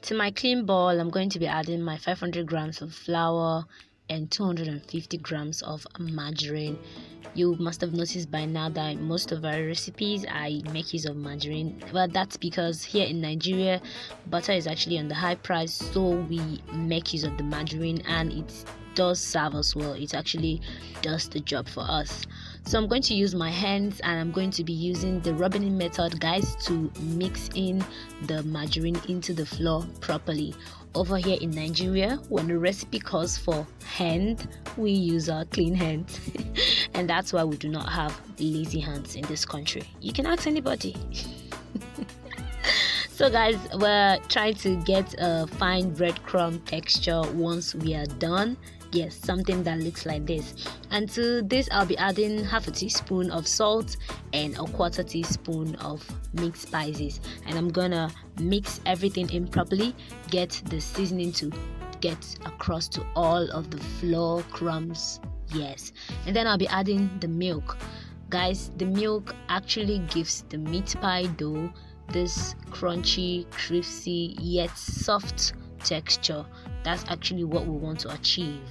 To my clean bowl, I'm going to be adding my 500 grams of flour and 250 grams of margarine. You must have noticed by now that most of our recipes I make use of margarine. Well, that's because here in Nigeria, butter is actually on the high price, so we make use of the margarine, and it does serve us well. It actually does the job for us. So I'm going to use my hands, and I'm going to be using the rubbing in method, guys, to mix in the margarine into the flour properly. Over here in Nigeria, when the recipe calls for hand, we use our clean hands. And that's why we do not have lazy hands in this country. You can ask anybody. So guys, we're trying to get a fine breadcrumb texture once we are done. Yes, something that looks like this. And to this, I'll be adding half a teaspoon of salt and a quarter teaspoon of mixed spices. And I'm gonna mix everything in properly, get the seasoning to get across to all of the flour crumbs. Yes, and then I'll be adding the milk. Guys, the milk actually gives the meat pie dough this crunchy, crispy, yet soft texture. That's actually what we want to achieve.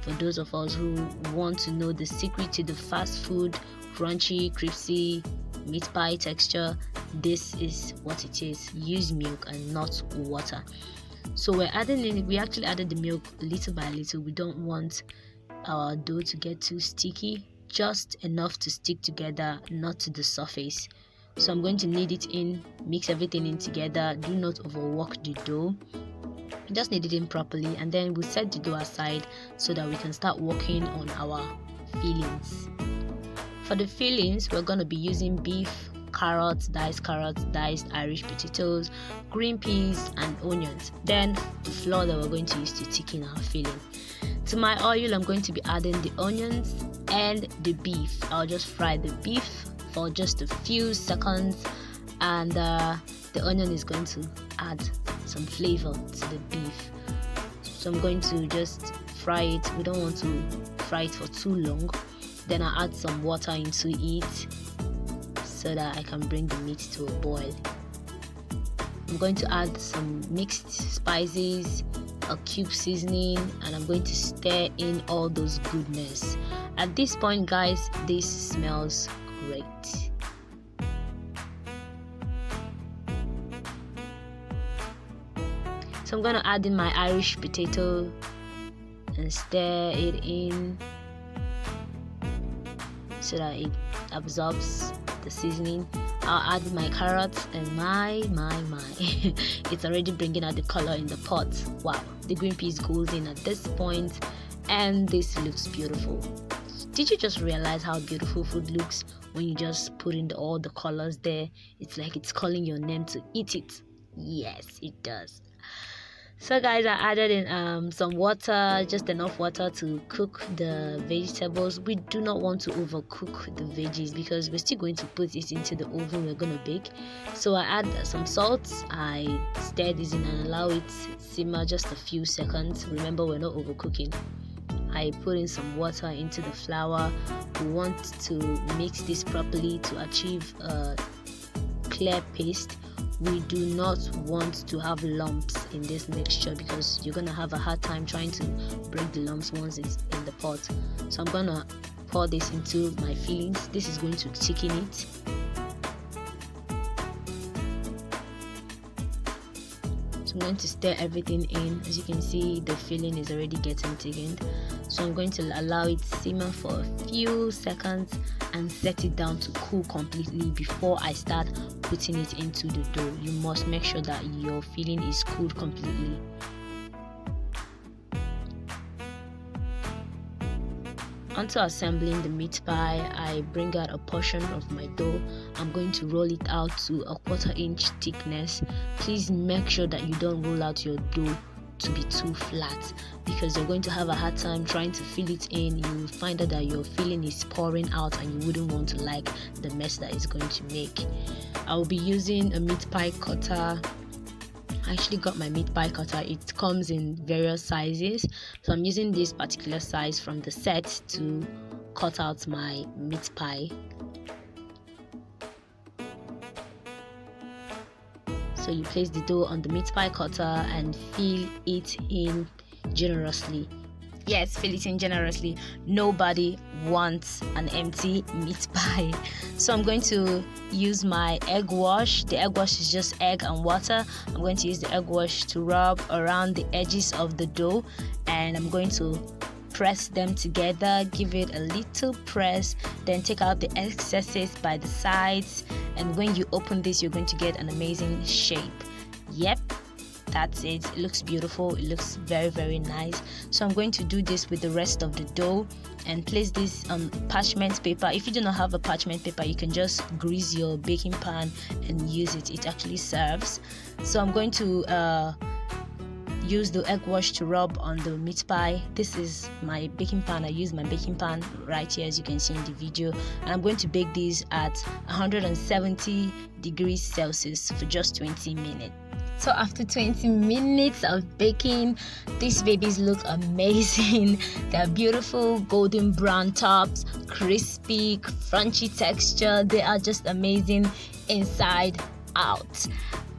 For those of us who want to know the secret to the fast food crunchy, crispy meat pie texture, this is what it is. Use milk and not water. So we actually added the milk little by little. We don't want our dough to get too sticky, just enough to stick together, not to the surface. So I'm going to knead it in, mix everything in together. Do not overwork the dough. Just knead it in properly, and then we'll set the dough aside so that we can start working on our fillings. For the fillings, we're going to be using beef, diced Irish potatoes, green peas, and onions. Then the flour that we're going to use to thicken our filling. To my oil, I'm going to be adding the onions and the beef. I'll just fry the beef for just a few seconds, and the onion is going to add some flavor to the beef. So I'm going to just fry it. We don't want to fry it for too long. Then I'll add some water into it so that I can bring the meat to a boil. I'm going to add some mixed spices, a cube seasoning, and I'm going to stir in all those goodness. At this point, guys, this smells great. So I'm going to add in my Irish potato and stir it in so that it absorbs the seasoning. I'll add my carrots, and my it's already bringing out the color in the pot. Wow, the green peas goes in at this point, and this looks beautiful. Did you just realize how beautiful food looks when you just put in all the colors there? It's like it's calling your name to eat it. Yes, it does. So guys, I added in some water, just enough water to cook the vegetables. We do not want to overcook the veggies because we're still going to put it into the oven. We're going to bake. So I add some salt. I stir this in and allow it simmer just a few seconds. Remember, we're not overcooking. I put in some water into the flour. We want to mix this properly to achieve a clear paste. We do not want to have lumps in this mixture because you're gonna have a hard time trying to break the lumps once it's in the pot. So I'm gonna pour this into my fillings. This is going to thicken it. So I'm going to stir everything in. As you can see, the filling is already getting thickened. So I'm going to allow it simmer for a few seconds and set it down to cool completely before I start putting it into the dough. You must make sure that your filling is cooled completely. Onto assembling the meat pie, I bring out a portion of my dough. I'm going to roll it out to a 1/4 inch thickness. Please make sure that you don't roll out your dough to be too flat because you're going to have a hard time trying to fill it in. You will find out that your filling is pouring out and you wouldn't want to like the mess that it's going to make. I will be using a meat pie cutter. I actually got my meat pie cutter. It comes in various sizes, so I'm using this particular size from the set to cut out my meat pie. So you place the dough on the meat pie cutter and fill it in generously. Yes, fill it in generously. Nobody wants an empty meat pie. So I'm going to use my egg wash. The egg wash is just egg and water. I'm going to use the egg wash to rub around the edges of the dough, and I'm going to press them together, give it a little press, then take out the excesses by the sides, and when you open this, you're going to get an amazing shape. Yep, that's it. It looks beautiful. It looks very, very nice. So I'm going to do this with the rest of the dough and place this on parchment paper. If you do not have a parchment paper, you can just grease your baking pan and use it. It actually serves. So I'm going to use the egg wash to rub on the meat pie. This is my baking pan. I use my baking pan right here, as you can see in the video, and I'm going to bake these at 170 degrees Celsius for just 20 minutes. So after 20 minutes of baking, these babies look amazing. They're beautiful golden brown tops, crispy, crunchy texture. They are just amazing inside out.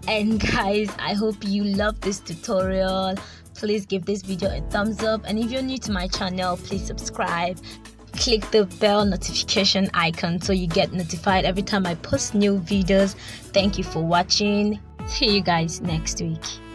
And guys, I hope you love this tutorial. Please give this video a thumbs up, and if you're new to my channel, please subscribe. Click the bell notification icon so you get notified every time I post new videos. Thank you for watching. See you guys next week.